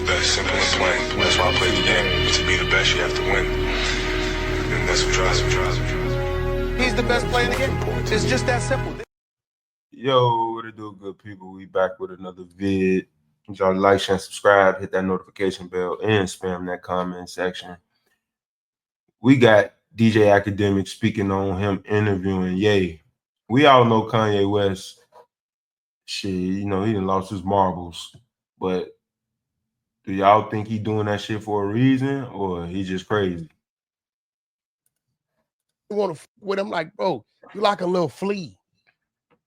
best, simple and plain. That's why I play the game. To be the best, you have to win. And that's what drives me. He's the best player in the game. It's just that simple. Yo, what it do, good people? We back with another vid. Y'all like, share, and subscribe, hit that notification bell, and spam that comment section. We got DJ Akademiks speaking on him interviewing Ye. We all know Kanye West. Shit, you know, he done lost his marbles. But do y'all think he doing that shit for a reason, or he just crazy? You want to with him like, bro, you like a little flea.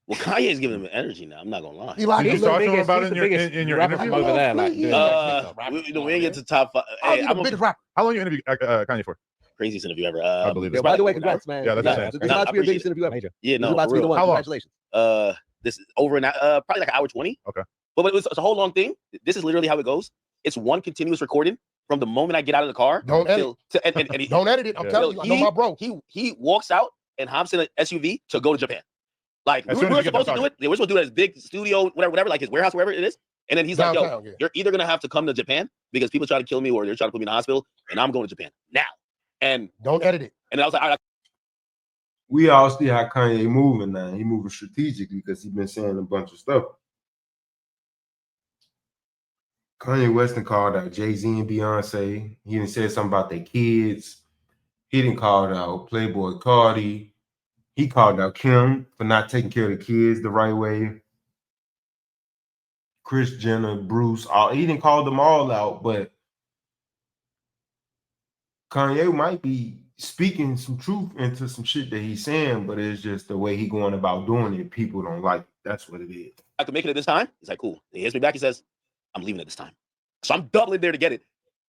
Well, Kanye's giving him energy now. I'm not gonna lie. You like Did a you little talk to him biggest, about he's it the biggest in your rapper interview? over there, like, we didn't get to top five. Oh, Hey, you I'm the biggest rapper. How long you interviewed Kanye for? craziest interview ever. I believe it. Yo, by the way, congrats, man. Yeah, that's This insane. is about to be your biggest interview ever. Yeah, This is no, about to for be the real. one. How long? Congratulations. This is over now. Probably like an hour 20. Okay. But it's a whole long thing. This is literally how it goes. It's one continuous recording from the moment I get out of the car. Don't edit. And Don't edit it. I'm Yeah. telling you, I know my bro. He walks out and hops in an SUV to go to Japan. Like As we soon as were you get supposed to done do it. They were supposed to do it at his big studio, whatever, like his warehouse, wherever it is. And then he's like, "Yo, Downtown, yeah. you're either gonna have to come to Japan because people try to kill me, or they're trying to put me in the hospital, and I'm going to Japan now." And Don't edit it. I was like, "All right." We all see how Kanye moving now. He moving strategically because he been saying a bunch of stuff. Kanye West done called out Jay-Z and Beyonce. He done said something about their kids. He done called out Playboy Cardi. He called out Kim for not taking care of the kids the right way. Kris Jenner, Bruce, he didn't call them all out, but Kanye might be speaking some truth into some shit that he's saying, but it's just the way he going about doing it. People don't like it. That's what it is. I could make it at this time. He's like, cool. He hits me back. He says, I'm leaving at this time. So I'm doubling there to get it.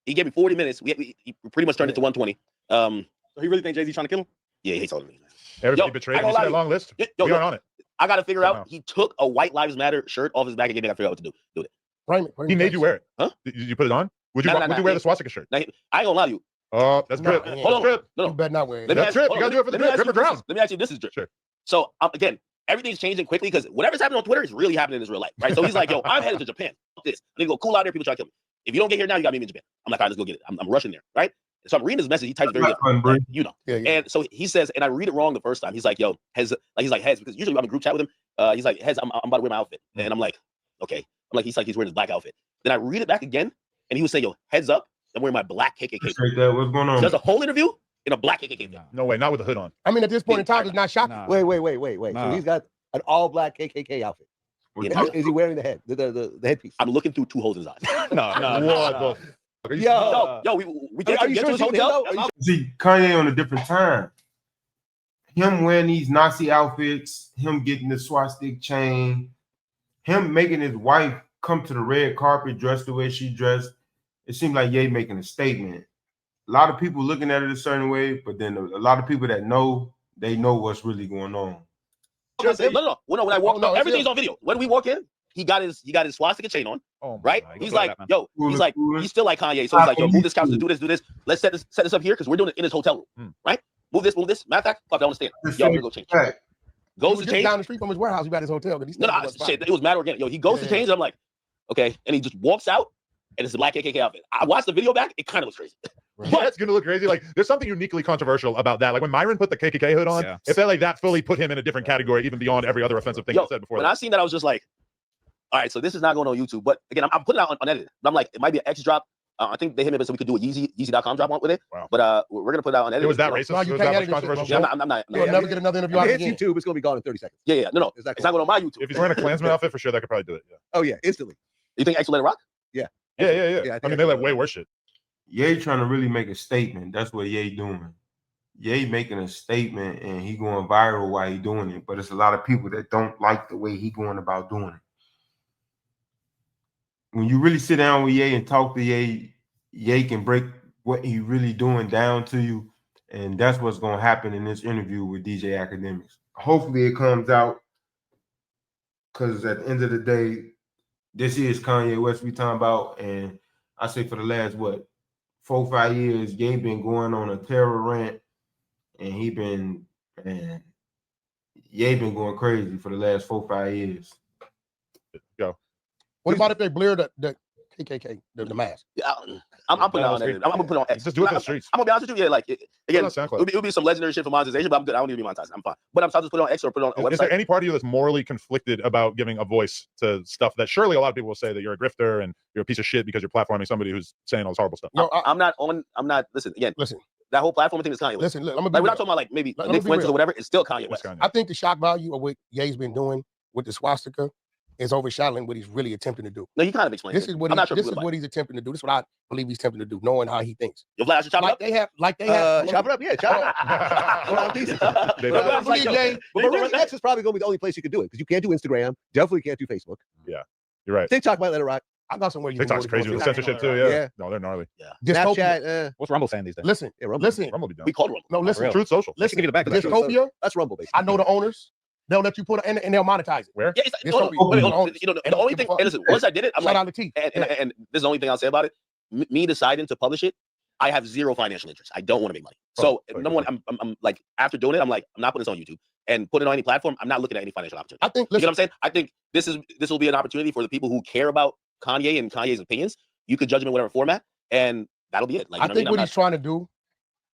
He gave me 40 minutes. He pretty much turned it to 120. So he really think Jay-Z trying to kill him? Yeah, he hates all of me. Everybody Yo, betrayed I him. ain't You see gonna that lie long list? Yo, We aren't on it. I got to figure Somehow. out. He took a White Lives Matter shirt off his back and gave me. I got to figure out what to do. Frame it. He made you wear it. Huh? Did you put it on? Would you, Nah, would you wear the swastika shirt? Now, I ain't gonna lie to you. Oh, that's Nah, drip. yeah. That's Hold on. drip. No, You no. better not wear it. Let me That's ask- drip. hold You on, gotta do it for the let me drip. ask Drip you or drown. this. Let me ask you this is drip. Sure. So again, everything's changing quickly because whatever's happening on Twitter is really happening in his real life, right? So he's like, "Yo, I'm headed to Japan. Fuck this. I need to go cool out there. People try to kill me. If you don't get here now, you got to meet me in Japan." I'm like, "All right, let's go get it." I'm rushing there, right? So I'm reading his message. He types very different, like, you know. Yeah, yeah. And so he says, and I read it wrong the first time. He's like, "Yo, Heads," because usually I'm in a group chat with him. He's like, "Heads, I'm about to wear my outfit," and I'm like, "Okay." I'm like, he's wearing his black outfit. Then I read it back again, and he was saying, "Yo, heads up, I'm wearing my black KKK." Straight that, what's going So on? there's a whole interview in a black KKK. No way, not with the hood on. I mean, at this point in time, it's not shocking. Wait. So he's got an all-black KKK outfit. Yeah. Is he wearing the head, the headpiece? I'm looking through two holes in his eyes. What the? Yo, we get Are to you get sure to his it's him, hotel. though? See, Kanye on a different time. Him wearing these Nazi outfits, him getting the swastika chain, him making his wife come to the red carpet dressed the way she dressed. It seemed like Ye making a statement. A lot of people looking at it a certain way, but then a lot of people that know, they know what's really going on. No. When I walk, No, it's everything's him. on video. When we walk in, he got his swastika chain on, Oh, right? my He's God. like, yo, he's still like Kanye. So he's like, yo, move this couch, do this. Let's set this up here because we're doing it in his hotel room, right? Move this. Matter of fact, fuck, I want to stand. Yo, we're gonna go change. Right. He Goes was to just change. down the street from his warehouse. He got his hotel. But No, shit, it was mad organic. Yo, he goes to change. I'm like, okay, and he just walks out, and it's a black KKK outfit. I watched the video back. It kind of looks crazy. Yeah, it's gonna look crazy. Like, there's something uniquely controversial about that. Like when Myron put the KKK hood on, it felt like that fully put him in a different category, even beyond every other offensive thing he said before. When I seen that, I was just like, all right, so this is not going on YouTube. But again, I'm putting it out on edited. But I'm like, it might be an X drop. I think they hit me up so we could do a Yeezy.com drop on with it. Wow. But we're gonna put it out on edited. It was that racist. No, you It was can't that edit much this shit, controversial. bro. Yeah, I'm not. You'll never get another interview out If it's again. YouTube, it's gonna be gone in 30 seconds. Yeah. No. Is that It's not going on my YouTube. If he's wearing a Klansman outfit, for sure, that could probably do it. Oh yeah, instantly. You think X will let it rock? Yeah. Yeah, I mean, they let way worse shit. Ye trying to really make a statement. That's what Ye doing. Ye making a statement and he going viral while he doing it. But it's a lot of people that don't like the way he going about doing it. When you really sit down with Ye and talk to Ye, Ye can break what he really doing down to you. And that's what's going to happen in this interview with DJ Akademiks. Hopefully it comes out because at the end of the day, this is Kanye West we talking about. And I say for the last, 4 or 5 years, Ye been going on a terror rant. And Ye been going crazy for the last 4 or 5 years. Go. What about if they blur the KKK, the mask. Yeah, I'm putting it on there. I'm gonna put it on X. Just do it for the streets. I'm gonna be honest with you. Yeah, like again, Put it on SoundCloud. it would be some legendary shit for monetization, but I'm good. I don't need to be monetized. I'm fine. But I'm just put it on X or put it on a website. Is there any part of you that's morally conflicted about giving a voice to stuff that surely a lot of people will say that you're a grifter and you're a piece of shit because you're platforming somebody who's saying all this horrible stuff? No, I'm not on. I'm not. Listen again. Listen. That whole platform thing is Kanye West. Listen, look, I'm like gonna we're not talking about like maybe Let Nick me be Fuentes real. or whatever. It's still Kanye West. I think the shock value of what Ye's been doing with the swastika is overshadowing what he's really attempting to do. No, you kind of explained. This is what he's attempting to do. This is what I believe he's attempting to do, knowing how he thinks. Yo, Vlad, chop like it up. They have. Chop it up, yeah, chop it up. But really, X is probably going to be the only place you can do it because you can't do Instagram. Definitely can't do Facebook. Yeah, you're right. TikTok might let it rock. I got somewhere you TikTok's crazy with the censorship too. Yeah. No, they're gnarly. Yeah. Snapchat. What's Rumble saying these days? Listen, listen. Rumble be done. We called Rumble. No, listen. Truth Social. Listen. Give me the back of that. Dystopia. That's Rumble, basically. I know the owners. They'll let you put it and they'll monetize it. Where? Yeah, it's like, Dystopia. the only thing. And listen, once I did it, I'm Shout like, out to T. and this is the only thing I'll say about it. Me deciding to publish it, I have zero financial interest. I don't want to make money. So number one, I'm like after doing it, I'm like, I'm not putting this on YouTube and putting it on any platform. I'm not looking at any financial opportunity. I think. You know what I'm saying? I think this will be an opportunity for the people who care about Kanye and Kanye's opinions. You could judge him in whatever format, and that'll be it. Like, I think what he's trying to do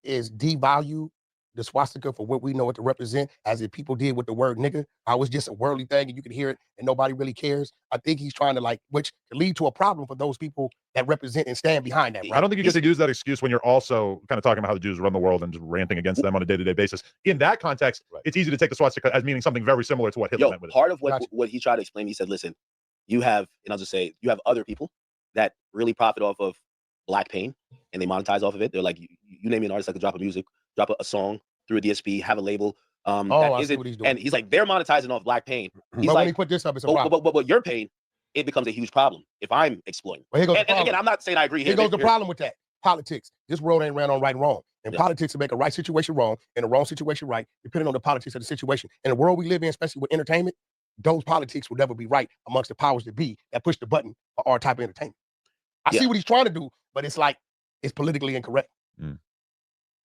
is devalue the swastika for what we know it to represent, as if people did with the word nigga. How it's just a worldly thing and you can hear it and nobody really cares. I think he's trying to which could lead to a problem for those people that represent and stand behind that. Right? I don't think you get to use that excuse when you're also kind of talking about how the Jews run the world and just ranting against them on a day-to-day basis. In that context, it's easy to take the swastika as meaning something very similar to what Hitler meant with it. Part of what he tried to explain, he said, listen, you have, and I'll just say, you have other people that really profit off of Black pain and they monetize off of it. They're like, you name me an artist that could drop a song through a DSP, have a label. I see what he's doing. And he's like, they're monetizing off Black pain. He's but like, when he put this up, it's a problem. But your pain, it becomes a huge problem if I'm exploiting. Well, here goes and again, I'm not saying I agree. Here goes the problem with that. Politics. This world ain't ran on right and wrong. And politics to make a right situation wrong and a wrong situation right, depending on the politics of the situation. In the world we live in, especially with entertainment, those politics will never be right amongst the powers that be that push the button for our type of entertainment. I see what he's trying to do, but it's like it's politically incorrect.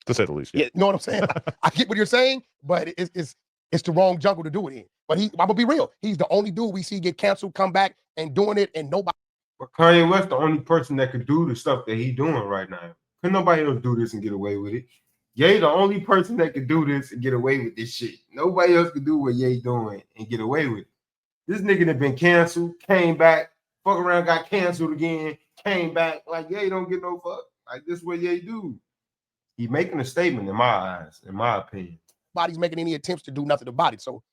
To say the least. Yeah, you know what I'm saying? I get what you're saying, but it's the wrong jungle to do it in. But I'm gonna be real. He's the only dude we see get canceled, come back, and doing it, and nobody. But Kanye West the only person that could do the stuff that he's doing right now. Could nobody else do this and get away with it? Ye the only person that could do this and get away with this shit. Nobody else could do what Ye doing and get away with it. This nigga that been canceled, came back, fuck around, got canceled again, came back. Like, Ye don't get no fuck. Like, this is what Ye do. He making a statement in my eyes, in my opinion. Nobody's making any attempts to do nothing about it. So,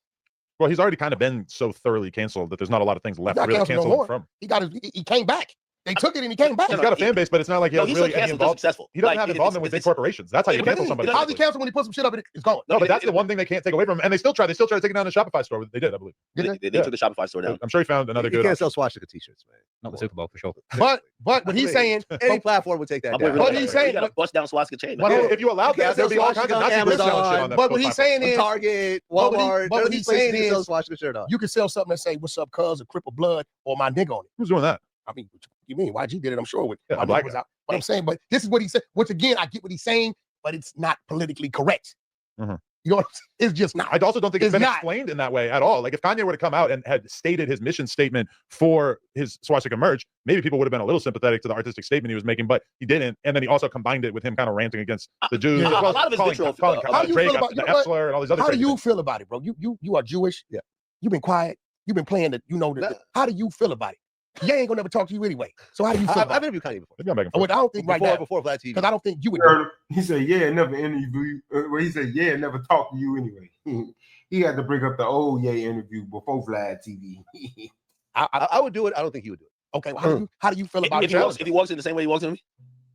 well, he's already kind of been so thoroughly canceled that there's not a lot of things left to really cancel no from. He came back. They took it and he came back. He's got a fan base, but it's not like he has really any involvement. He doesn't have involvement with big corporations. That's how you cancel somebody. How's he cancel when he puts some shit up and it's gone? No, but that's the one thing they can't take away from him. And they still try to take it down the Shopify store. They did, I believe. They took the Shopify store down. I'm sure he found another good. You can't sell swastika t-shirts, man. Not the Super Bowl for sure. But what he's saying, any platform would take that down. What he's saying, you got to bust down swastika chain. If you allowed that, there'd be all kinds of Nazi shit on that. But what he's saying is Target, Walmart. But what he's saying is swastika shirt on. You can sell something that say "What's up, cuz?" or "Cripple Blood" or "My nigga" on it. Who's doing that? I mean, what you mean? YG did it, I'm sure, with my black was out. But I'm saying, but this is what he said. Which again, I get what he's saying, but it's not politically correct. Mm-hmm. You know what I'm saying? It's just not. I also don't think it's been explained in that way at all. Like if Kanye were to come out and had stated his mission statement for his swastika merch, maybe people would have been a little sympathetic to the artistic statement he was making, but he didn't. And then he also combined it with him kind of ranting against the Jews. A lot of his vitriol. How do you feel about the F-slur and all these other How do you feel about it, bro? You are Jewish. Yeah. You've been quiet. You've been playing the, how do you feel about it? Ye ain't gonna never talk to you anyway. So how do you feel about I've interviewed Kanye before. I don't think right now. Before Vlad TV. Because I don't think you would. He said, "Yeah, never interview." Well, he said, "Yeah, never talk to you anyway." He had to bring up the old Ye interview before Vlad TV. I would do it. I don't think he would do it. Okay, well, how do you feel about it? If he walks in the same way he walks in me?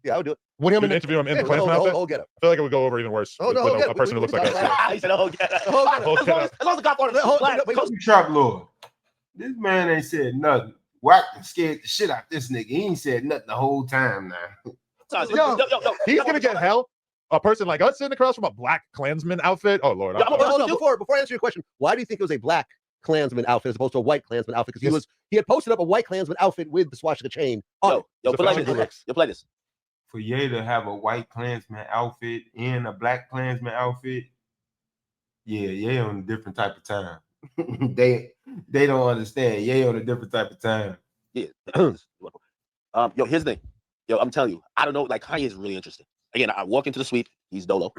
Yeah, I would do it. With him interview him in the Klansman outfit? Get up. I feel like it would go over even worse. Oh, no, with a person who looks like us. He said, "Oh, get up." As long as the cop on it. Trap Lord. This man ain't said nothing. Wack scared the shit out this nigga. He ain't said nothing the whole time now. He's gonna get hell. A person like us sitting across from a black Klansman outfit. Oh Lord! Before I answer your question, why do you think it was a black Klansman outfit as opposed to a white Klansman outfit? Because he had posted up a white Klansman outfit with the swastika chain on it. Play this. For Ye to have a white Klansman outfit and a black Klansman outfit, Ye on a different type of time. they don't understand. Ye on a different type of time. Yeah. Yo, here's the thing. Yo, I'm telling you, I don't know. Like Kanye is really interesting. Again, I walk into the suite. He's dolo.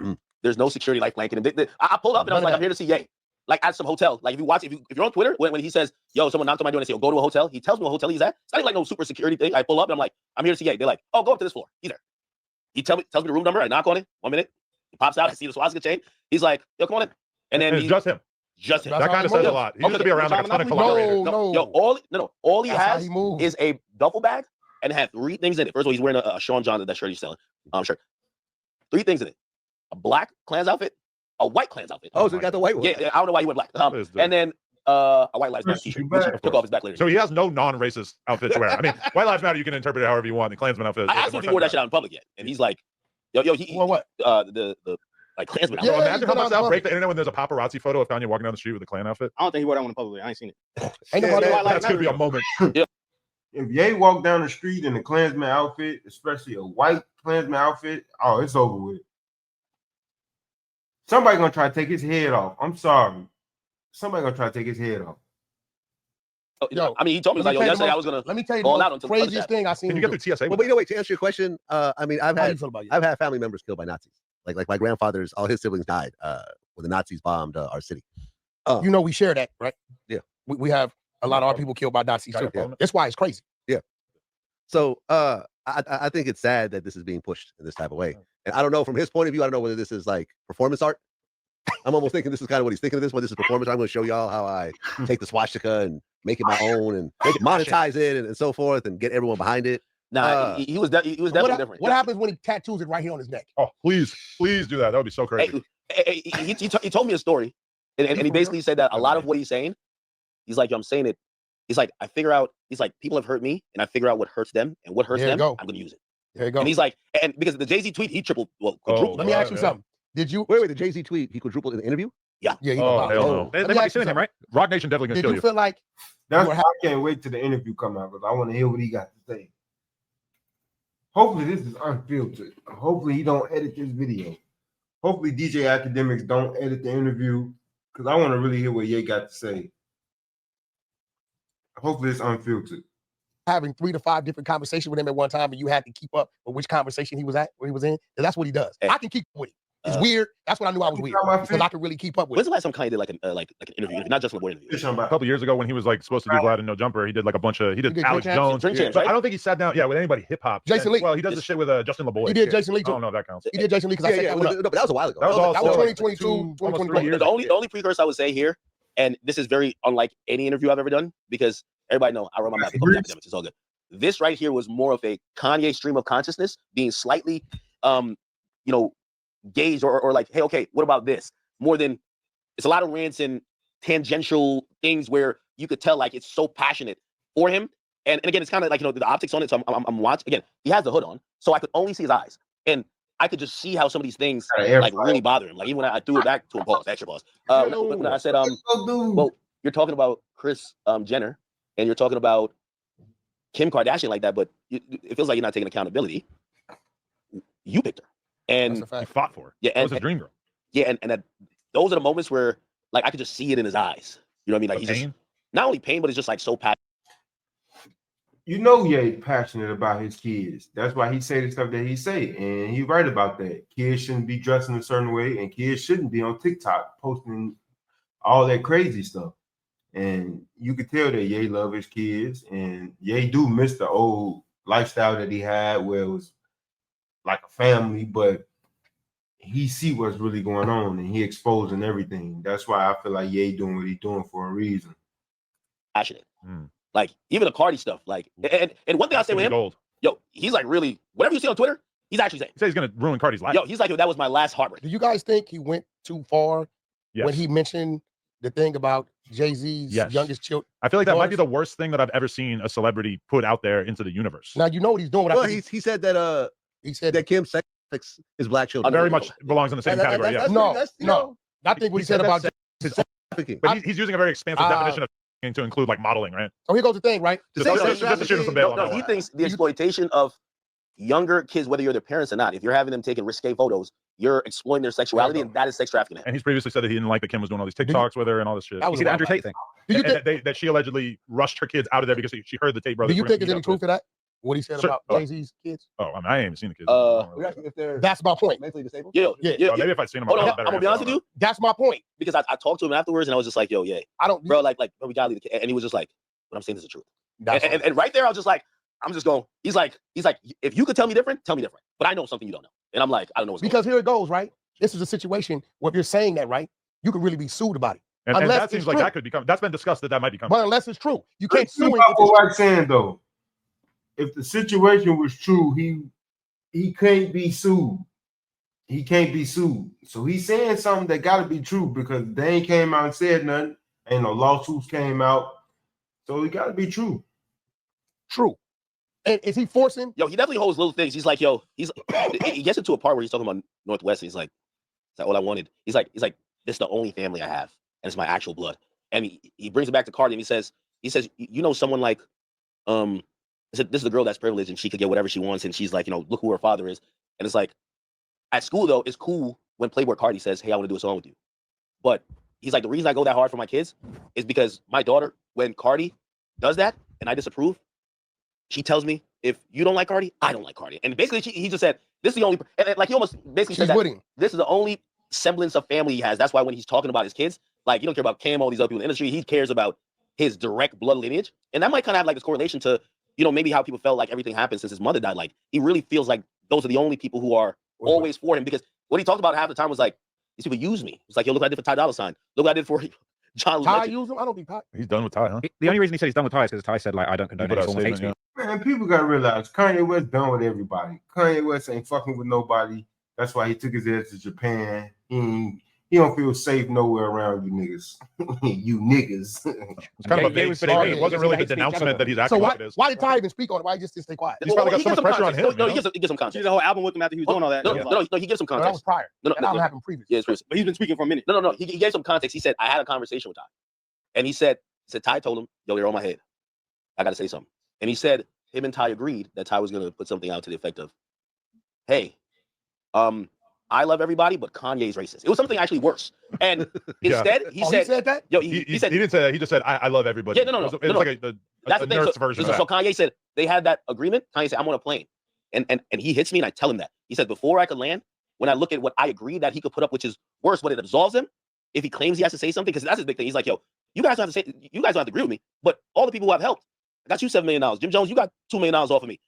There's no security light flanking him. I pulled up and I was like, I'm here to see Ye. Like at some hotel. Like if you watch, if you're on Twitter, when he says, yo, someone knocked on my door and they say, yo, go to a hotel. He tells me what hotel he's at. It's not like no super security thing. I pull up and I'm like, I'm here to see Ye. They're like, oh, go up to this floor. He's there. He tells me the room number. I knock on it. 1 minute. He pops out. I see the swastika chain. He's like, yo, come on in. And then it's just him. Just him. That kind of says a lot. He used to be around like a ton of collaborators. No. Yo, all he has is a duffel bag and had 3 things in it. First of all, he's wearing a Sean John, that shirt he's selling. Shirt. 3 things in it: a black Klans outfit, a white Klans outfit. Oh, so he got the white one. Yeah, I don't know why he went black. And then a White Lives Matter t-shirt, which took off his back later. So he has no non-racist outfit to wear. I mean, White Lives Matter, you can interpret it however you want. The Klansman outfit. I asked him if he wore that shit out in public yet, and he's like, yo, he what? The like Klansman So outfit. imagine how much that'll break the internet when there's a paparazzi photo of Kanye walking down the street with a Klan outfit. I don't think he wore that one in public. I ain't seen it. Ain't nobody That's gonna be a moment. If Ye walk down the street in a Klansman outfit, especially a white Klansman outfit, oh, it's over with. Somebody gonna try to take his head off. I'm sorry. Somebody gonna try to take his head off. Yo, I mean, he told me, like, yo, yesterday I was gonna. Let me tell you ball out the until craziest thing I seen. Can you get through TSA? But you know, wait, to answer your question, I mean, I've How do you had feel about you? I've had family members killed by Nazis. Like my grandfather's, all his siblings died when the Nazis bombed our city. You know, we share that, right? Yeah. We have a lot of our people killed by Nazis too. Yeah. That's why it's crazy. So I think it's sad that this is being pushed in this type of way. And I don't know, from his point of view, I don't know whether this is like performance art. I'm almost thinking this is kind of what he's thinking of this, when this is performance. I'm going to show y'all how I take the swastika and make it my own and monetize it and so forth and get everyone behind it. Nah, he was definitely different. What happens when he tattoos it right here on his neck? Oh, please do that. That would be so crazy. He told me a story, and he basically said that a lot of what he's saying, he's like, yo, I'm saying it. He's like, I figure out. He's like, people have hurt me, and I figure out what hurts them, and what hurts them, I'm gonna use it. There you go. And he's like, and because the Jay-Z tweet, he quadrupled. Let me ask you something. Did you wait? The Jay-Z tweet, he quadrupled in the interview? Yeah, he oh, hell no. They might be sending him, right? Rock Nation definitely gonna kill you. Did you feel like That's why I can't wait till the interview come out because I want to hear what he got to say. Hopefully this is unfiltered. Hopefully he don't edit this video. Hopefully DJ Akademiks don't edit the interview because I want to really hear what Ye got to say. Hopefully it's unfiltered. having 3 to 5 different conversations with him at one time and you had to keep up with which conversation he was at, where he was in? And that's what he does. Hey. I can keep up with him. It's weird. That's when I knew I was weird because I could really keep up with. When's the last time Kanye did like an interview, not just a board interview? A couple years ago when he was like supposed to do Glad and No Jumper, he did like a bunch of did Alex Jones. Drink Champs, But right? I don't think he sat down with anybody hip hop. Jason Lee. Well, he does the shit with Justin LeBoy. He did Jason Lee I too. don't know if that counts. He did Jason Lee because I said that. No, but that was a while ago. That was That was also 2022, almost 3 years. The only precursor I would say here, and this is very unlike any interview I've ever done, because everybody know I wrote my mouth. Academics, it's all good. This right here was more of a Kanye stream of consciousness being slightly, gauged or like, hey, okay, what about this? More than it's a lot of rants and tangential things where you could tell like it's so passionate for him. And again, it's kind of like, the optics on it. So I'm watching. Again, he has the hood on, so I could only see his eyes, and I could just see how some of these things like really bother him. Like even when I threw it back to him, pause, extra pause. When I said, well, you're talking about Kris Jenner, and you're talking about Kim Kardashian like that, but it feels like you're not taking accountability. You picked her, and He fought for her. Yeah, That was a dream girl. yeah, and those are the moments where like I could just see it in his eyes. You know what I mean? Like The he's just pain. not only pain, but it's just like so passionate. Ye passionate about his kids. That's why he say the stuff that he say, and he right about that. Kids shouldn't be dressing a certain way, and kids shouldn't be on TikTok posting all that crazy stuff. And you could tell that Ye love his kids, and Ye do miss the old lifestyle that he had, where it was like a family, but he see what's really going on, and he exposing everything. That's why I feel like Ye doing what he's doing for a reason. Passionate. Like even the Cardi stuff. Like and one thing I say with him, Gold. yo, he's like really whatever you see on Twitter, he's actually saying. He said he's gonna ruin Cardi's life. Yo, he's like, that was my last heartbreak. Do you guys think he went too far when he mentioned the thing about Jay-Z's youngest children? I feel like that might be the worst thing that I've ever seen a celebrity put out there into the universe. Now you know what he's doing. Well, he said that he said that Kim sex is black children. Very much belongs in the same category. Yes. No. I think what he said about But he's using a very expansive definition of to include like modeling, right? Oh, here goes the thing, right? Just to shoot him some bail on that He one. thinks the exploitation of younger kids, whether you're their parents or not, if you're having them taking risque photos, you're exploiting their sexuality, and that is sex trafficking. And he's previously said that he didn't like that Kim was doing all these TikToks with her and all this shit. That was the Andrew Tate thing. And that she allegedly rushed her kids out of there because she heard the Tate brothers. Do you think there's any truth to that? What he said Sure. about Jay-Z's kids? Oh, I mean, I ain't even seen the kids. If they're That's my point. mentally disabled. Yeah, Yeah. Maybe if I'd seen them, Hold on, I'd I'm have a gonna better be honest answer with you That's my point. because I talked to him afterwards and I was just like, yo, yeah, I don't, bro, like we gotta leave the kid. And he was just like, what I'm saying is the truth. that's And right there, I was just like, I'm just going. He's like, if you could tell me different, tell me different. But I know something you don't know. And I'm like, I don't know what's because here it goes, right? This is a situation where if you're saying that, right, you could really be sued about it. And Unless that it's seems like true. that could become. That's been discussed that might become. But unless it's true, you can't sue him. Think about what I'm saying though. If the situation was true, he can't be sued. He can't be sued. So he's saying something that got to be true because they ain't came out and said nothing. Ain't no lawsuits came out. So it got to be true. True. And is he forcing? Yo, he definitely holds little things. He's like, yo, he gets into a part where he's talking about Northwest. And he's like all I wanted. He's like, this is the only family I have, and it's my actual blood. And he brings it back to Cardi, and he says, you know, someone like, this is the girl that's privileged, and she could get whatever she wants, and she's like, you know, look who her father is. And it's like, at school though, it's cool when Playboy Cardi says, hey, I want to do a song with you. But he's like, the reason I go that hard for my kids is because my daughter, when Cardi does that, and I disapprove, she tells me, if you don't like Cardi, I don't like Cardi. And basically, he just said, this is the only, and like he almost basically She's said with that him. this is the only semblance of family he has. That's why when he's talking about his kids, like, he don't care about Cam, all these other people in the industry. He cares about his direct blood lineage. And that might kind of have like this correlation to, you know, maybe how people felt like everything happened since his mother died. Like, he really feels like those are the only people who are always for him, because what he talked about half the time was like, these people use me. It's like, yo, look what I did for Ty Dolla $ign. Look what I did for John Ty Legend. use him? I don't think Ty. He's done with Ty, huh? The only reason he said he's done with Ty is because Ty said, like, I don't condone Put any out a form of hate statement, speech. Man, people got to realize Kanye West done with everybody. Kanye West ain't fucking with nobody. That's why he took his ass to Japan. He don't feel safe nowhere around you niggas. You niggas. It's kind of a Yeah, vague but statement. it It wasn't was really a the hate speech denouncement anthem. that he's So acting why, like it is. why did Ty even speak on it? Why he just stay quiet? He's probably got so much pressure on him. No, you know? he gives some He context. did a whole album with him after he was doing all that. No, he gives some No, that was context. prior. No, That album happened previous. Yeah, it's previous. But he's been speaking for a minute. No. He gave some context. He said, I had a conversation with Ty. And he said Ty told him, yo, they're on my head. I got to say something. And he said him and Ty agreed that Ty was going to put something out to the effect of, hey, I love everybody, but Kanye's racist. It was something actually worse. And instead, he said that? yo, He he said, didn't say that. He just said, I love everybody. Yeah, no. It was like that's a the thing. nurse version of So that. Kanye said they had that agreement. Kanye said, I'm on a plane. And he hits me and I tell him that. He said, before I could land, when I look at what I agreed that he could put up, which is worse, but it absolves him, if he claims he has to say something, because that's his big thing. He's like, yo, you guys don't have to agree with me, but all the people who have helped, I got you $7 million. Jim Jones, you got $2 million off of me.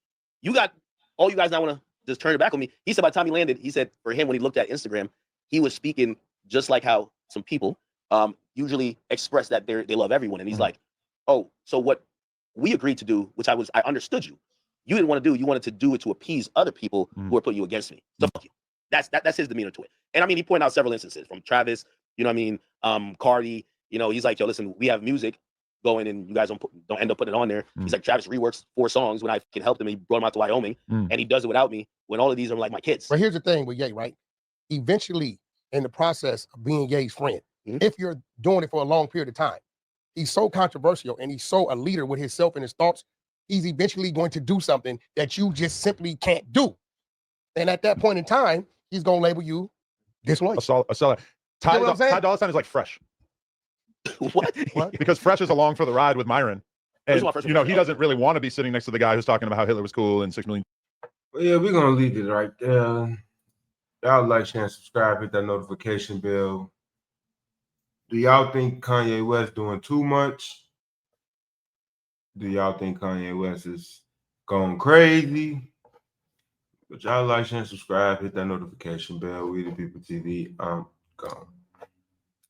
You got all you guys now want to just turn it back on me. He said by the time he landed, he said for him, when he looked at Instagram, he was speaking just like how some people usually express that they love everyone. And he's like, oh, so what we agreed to do, which I understood you didn't want to do, you wanted to do it to appease other people who are putting you against me. So fuck you. That's his demeanor to it. And I mean, he pointed out several instances from Travis, you know what I mean? Cardi, you know, he's like, yo, listen, we have music going and you guys don't end up putting it on there. He's like, Travis reworks 4 songs when I can help him. He brought him out to Wyoming and he does it without me when all of these are like my kids. But here's the thing with Ye, right? Eventually, in the process of being Ye's friend, if you're doing it for a long period of time, he's so controversial and he's so a leader with himself and his thoughts, he's eventually going to do something that you just simply can't do. And at that point in time, he's going to label you disloyal. A seller. Ty what I'm saying? Dolla $ign is like Fresh. What? Because Fresh is along for the ride with Myron. And, you know, he doesn't really want to be sitting next to the guy who's talking about how Hitler was cool and 6 million. Well, yeah, we're going to leave it right there. Y'all like, share, and subscribe. Hit that notification bell. Do y'all think Kanye West doing too much? Do y'all think Kanye West is going crazy? But y'all like, share, and subscribe. Hit that notification bell. We the People TV. I'm gone.